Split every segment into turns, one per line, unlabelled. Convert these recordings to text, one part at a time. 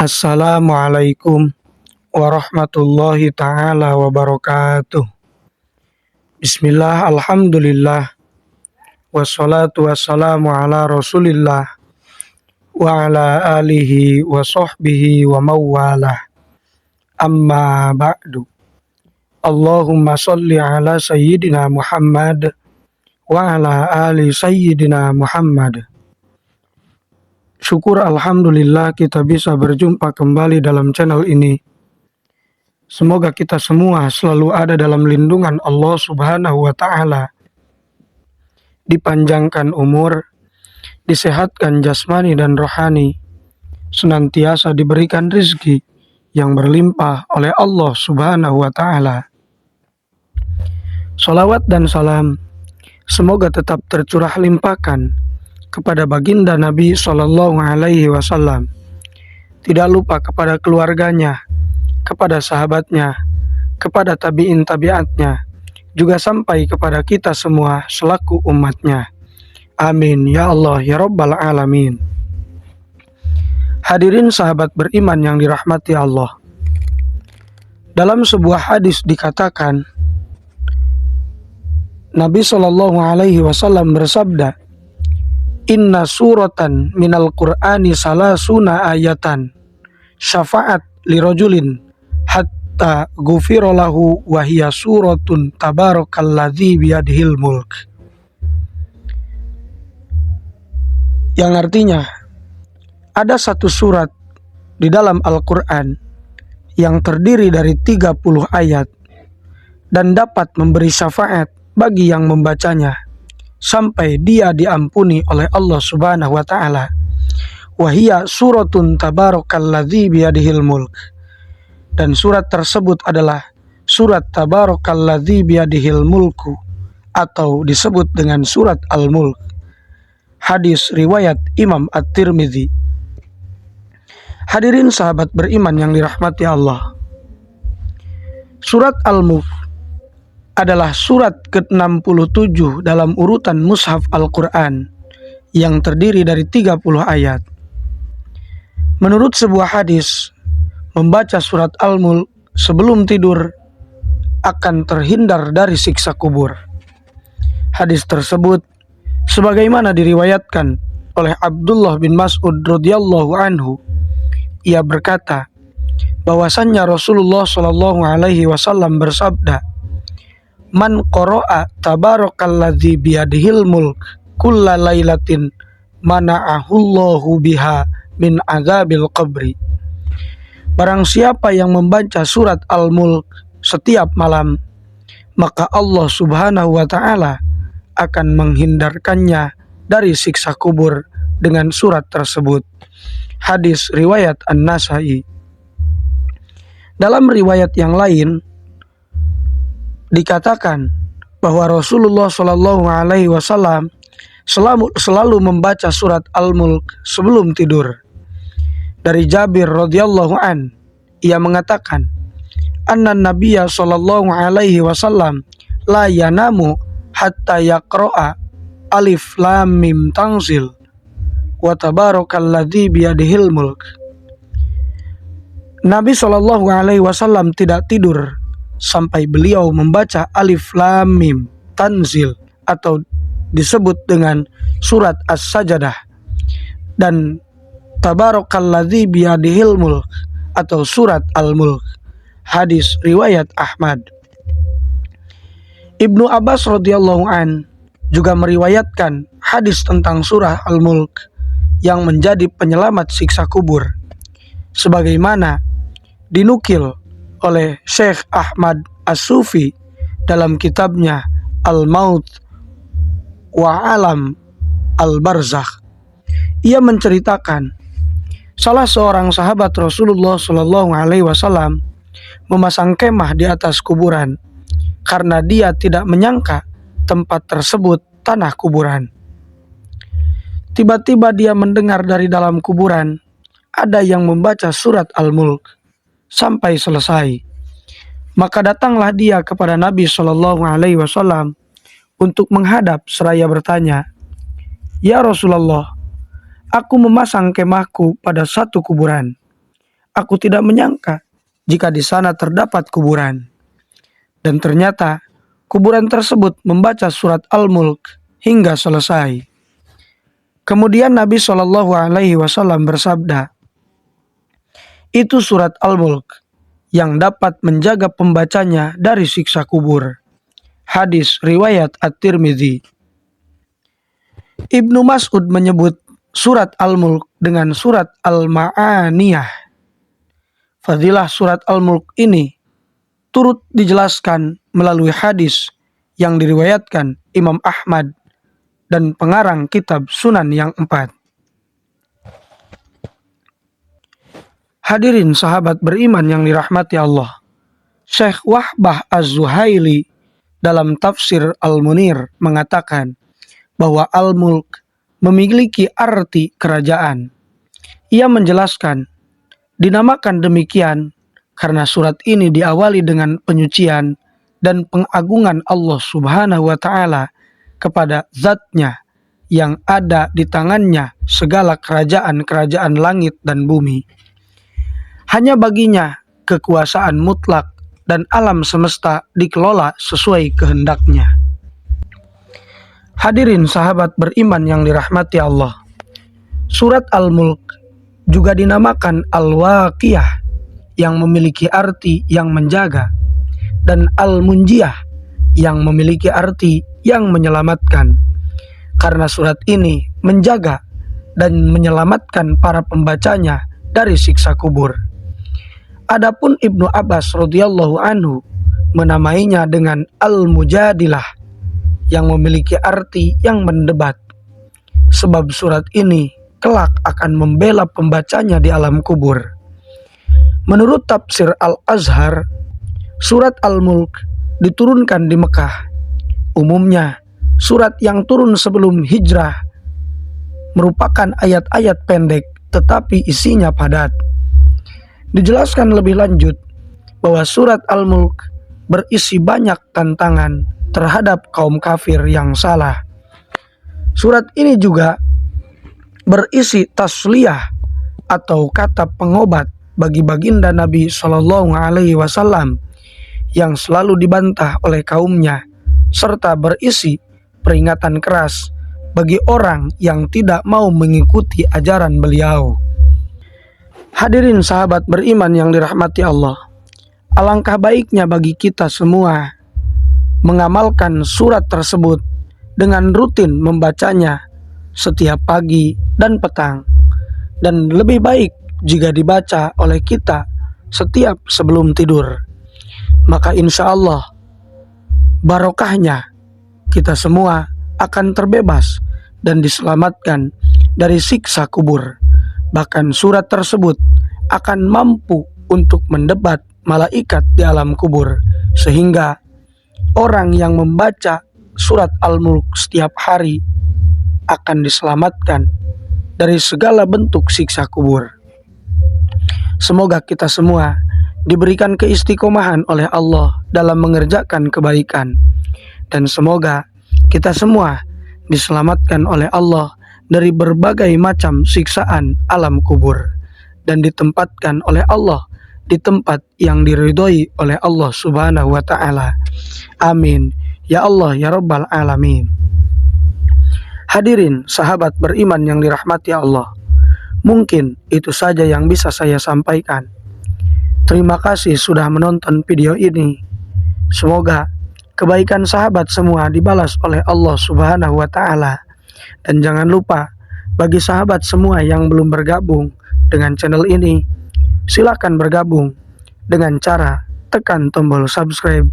Assalamualaikum warahmatullahi ta'ala wabarakatuh. Bismillah, alhamdulillah, wassalatu wassalamu ala rasulillah wa ala alihi wa sahbihi wa mawalah. Amma ba'du. Allahumma salli ala sayyidina Muhammad wa ala ali sayyidina Muhammad. Syukur alhamdulillah kita bisa berjumpa kembali dalam channel ini. Semoga kita semua selalu ada dalam lindungan Allah Subhanahu wa Ta'ala. Dipanjangkan umur, disehatkan jasmani dan rohani, senantiasa diberikan rezeki yang berlimpah oleh Allah Subhanahu wa Ta'ala. Salawat dan salam semoga tetap tercurah limpahkan kepada baginda Nabi Shallallahu Alaihi Wasallam, tidak lupa kepada keluarganya, kepada sahabatnya, kepada tabiin tabiatnya, juga sampai kepada kita semua selaku umatnya. Amin ya Allah ya Rabbal Alamin. Hadirin sahabat beriman yang dirahmati Allah. Dalam sebuah hadis dikatakan, Nabi Shallallahu Alaihi Wasallam bersabda, Inna suratan minal Qur'ani salasuna ayatan syafa'at lirajulin hatta gufirolahu wahiyya suratun tabarakalladzi biyadihil mulk. Yang artinya, ada satu surat di dalam Al-Quran yang terdiri dari 30 ayat dan dapat memberi syafaat bagi yang membacanya sampai dia diampuni oleh Allah Subhanahu wa Ta'ala. Wahiyya suratun tabarakalladzi biyadihil mulk. Dan surat tersebut adalah surat tabarakalladzi biyadihil mulku, atau disebut dengan surat Al-Mulk. Hadis riwayat Imam At-Tirmidzi. Hadirin sahabat beriman yang dirahmati Allah. Surat Al-Mulk adalah surat ke-67 dalam urutan Mushaf Al-Quran yang terdiri dari 30 ayat. Menurut sebuah hadis, membaca surat Al-Mulk sebelum tidur akan terhindar dari siksa kubur. Hadis tersebut sebagaimana diriwayatkan oleh Abdullah bin Mas'ud radhiyallahu anhu. Ia berkata bahwasannya Rasulullah Shallallahu Alaihi Wasallam bersabda, Man qara'a tabarakalladzi biyadihil mulk kulla lailatin mana'ahullahu biha min azabil qabri. Barang siapa yang membaca surat Al-Mulk setiap malam, maka Allah Subhanahu wa Ta'ala akan menghindarkannya dari siksa kubur dengan surat tersebut. Hadis riwayat An-Nasai. Dalam riwayat yang lain dikatakan bahwa Rasulullah Shallallahu Alaihi Wasallam selalu membaca surat Al-Mulk sebelum tidur. Dari Jabir radhiyallahu an, ia mengatakan, Anna Nabiyya Shallallahu Alaihi Wasallam la yanamu hatta yaqra'a alif lam mim tanzil wa tabarakalladzi biyadihil mulk. Nabi Shallallahu Alaihi Wasallam tidak tidur sampai beliau membaca alif lam mim tanzil, atau disebut dengan surat As-Sajdah, dan tabarakalladzi biyadihil mulk, atau surat Al-Mulk. Hadis riwayat Ahmad. Ibnu Abbas radhiyallahu an juga meriwayatkan hadis tentang surah Al-Mulk yang menjadi penyelamat siksa kubur, sebagaimana dinukil oleh Syekh Ahmad As-Sufi dalam kitabnya Al-Maut wa Alam Al-Barzakh. Ia menceritakan salah seorang sahabat Rasulullah Shallallahu Alaihi Wasallam memasang kemah di atas kuburan karena dia tidak menyangka tempat tersebut tanah kuburan. Tiba-tiba dia mendengar dari dalam kuburan ada yang membaca surat Al-Mulk sampai selesai. Maka datanglah dia kepada Nabi Shallallahu Alaihi Wasallam untuk menghadap seraya bertanya, Ya Rasulullah, aku memasang kemahku pada satu kuburan. aku tidak menyangka jika di sana terdapat kuburan. Dan ternyata kuburan tersebut membaca surat Al-Mulk hingga selesai. Kemudian Nabi SAW bersabda, itu surat Al-Mulk yang dapat menjaga pembacanya dari siksa kubur. Hadis riwayat At-Tirmidzi. Ibnu Mas'ud menyebut surat Al-Mulk dengan surat Al-Ma'aniyah. Fadilah surat Al-Mulk ini turut dijelaskan melalui hadis yang diriwayatkan Imam Ahmad dan pengarang kitab Sunan yang 4. Hadirin sahabat beriman yang dirahmati Allah, Syekh Wahbah Az-Zuhaili dalam tafsir Al-Munir mengatakan bahwa Al-Mulk memiliki arti kerajaan. Ia menjelaskan, dinamakan demikian karena surat ini diawali dengan penyucian dan pengagungan Allah Subhanahu wa Ta'ala kepada Zat-Nya yang ada di tangannya segala kerajaan-kerajaan langit dan bumi. Hanya baginya kekuasaan mutlak dan alam semesta dikelola sesuai kehendaknya. Hadirin sahabat beriman yang dirahmati Allah, surat Al-Mulk juga dinamakan Al-Waqiyah yang memiliki arti yang menjaga, dan Al-Munjiyah yang memiliki arti yang menyelamatkan. Karena surat ini menjaga dan menyelamatkan para pembacanya dari siksa kubur. Adapun Ibnu Abbas radhiyallahu anhu menamainya dengan Al-Mujadilah yang memiliki arti yang mendebat. Sebab surat ini kelak akan membela pembacanya di alam kubur. Menurut tafsir Al-Azhar, surat Al-Mulk diturunkan di Mekah. Umumnya, surat yang turun sebelum hijrah merupakan ayat-ayat pendek tetapi isinya padat. Dijelaskan lebih lanjut bahwa surat Al-Mulk berisi banyak tantangan terhadap kaum kafir yang salah. Surat ini juga berisi tasliyah atau kata pengobat bagi baginda Nabi SAW yang selalu dibantah oleh kaumnya, serta berisi peringatan keras bagi orang yang tidak mau mengikuti ajaran beliau. Hadirin sahabat beriman yang dirahmati Allah, alangkah baiknya bagi kita semua mengamalkan surat tersebut dengan rutin membacanya setiap pagi dan petang, dan lebih baik jika dibaca oleh kita setiap sebelum tidur. Maka insya Allah barokahnya kita semua akan terbebas dan diselamatkan dari siksa kubur. Bahkan surat tersebut akan mampu untuk mendebat malaikat di alam kubur, sehingga orang yang membaca surat Al-Mulk setiap hari akan diselamatkan dari segala bentuk siksa kubur. Semoga kita semua diberikan keistiqomahan oleh Allah dalam mengerjakan kebaikan, dan semoga kita semua diselamatkan oleh Allah dari berbagai macam siksaan alam kubur dan ditempatkan oleh Allah di tempat yang diridhoi oleh Allah Subhanahu wa Ta'ala. Amin ya Allah ya Rabbal Alamin. Hadirin sahabat beriman yang dirahmati Allah, mungkin itu saja yang bisa saya sampaikan. Terima kasih sudah menonton video ini. Semoga kebaikan sahabat semua dibalas oleh Allah Subhanahu wa Ta'ala. Dan jangan lupa, bagi sahabat semua yang belum bergabung dengan channel ini, silakan bergabung dengan cara tekan tombol subscribe,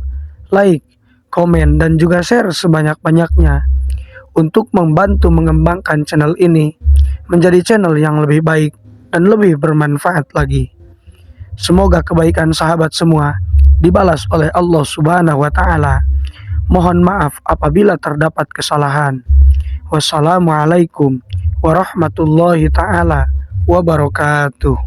like, komen, dan juga share sebanyak-banyaknya untuk membantu mengembangkan channel ini menjadi channel yang lebih baik dan lebih bermanfaat lagi. Semoga kebaikan sahabat semua dibalas oleh Allah Subhanahu wa Ta'ala. Mohon maaf apabila terdapat kesalahan. Wassalamualaikum warahmatullahi ta'ala wabarakatuh.